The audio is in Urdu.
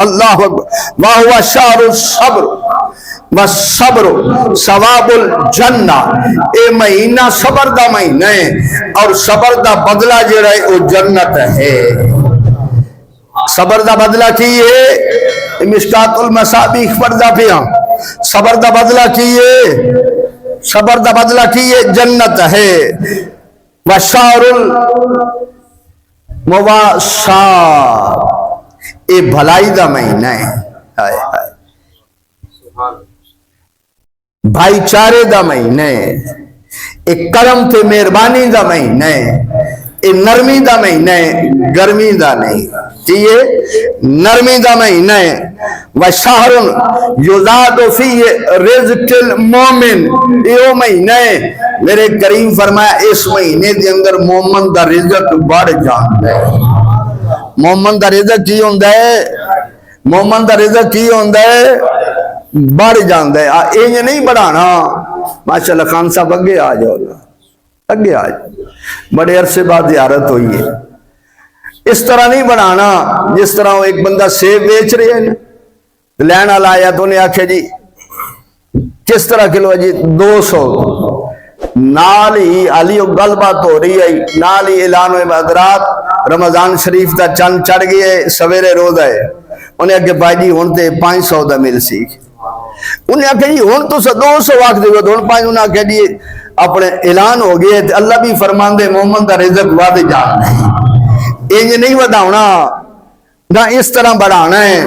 اللہ اکبر وَهُوَ شَهْرُ الصَّبْرِ وَالصَّبْرُ ثواب الجنہ، اے مہینہ صبر دا مہینہ ہے اور صبر دا بدلہ جڑا ہے وہ جنت ہے۔ صبر دا بدلہ کی ہے مشکات المصابیح پڑھدا پیا، صبر دا بدلہ کی ہے، صبر دا بدلہ کی ہے جنت ہے۔ وَشَهْرُ الْمُوَاسَاۃ، اے بھلائی دا مہینہ ہے، بھائی چارے دا مہینہ ہے، اے کرم تے مہربانی دا مہینہ ہے، اے نرمی دا مہینہ ہے، گرمی دا نہیں، یہ نرمی دا مہینہ ہے۔ وَشَهْرٌ يُزَادُ فِيهِ رِزْقُ الْمُؤْمِنِ، یہ مہینہ ہے میرے کریم فرمایا اس مہینے دے اندر مومن دا رزق بڑھ جاندا ہے۔ مومن دا رزق کی ہوندا ہے؟ مومن دا رزق کی ہوندا ہے؟ بڑھ جاندا ہے۔ یہ نہیں بڑھانا، ماشاءاللہ خان صاحب اگے آ جاؤ، اگے آ جاؤ، بڑے عرصے بعد زیارت ہوئی ہے۔ اس طرح نہیں بڑھانا جس طرح وہ ایک بندہ سیب بیچ رہے ہیں، لین والا آیا تو انہیں آخیا جی کس طرح کلو ہے جی 200، نال ہی علی گل بات ہو رہی ہے، نال ہی اعلان ہوئے حضرات رمضان شریف دا چند چڑھ گئے، سویرے روزہ ہے، انہیں آخیا بھائی جی ہن تے 500 دا مل سی، انہیں آخیا جی ہن تو 200 وقت دیو تو ہن 5، انہیں آخیا جی اپنے اعلان ہو گئے، اللہ بھی فرماندے مومن دا رزق ود جاندا ہے، انج نہیں وداؤنا نہ اس طرح بڑھانا ہے۔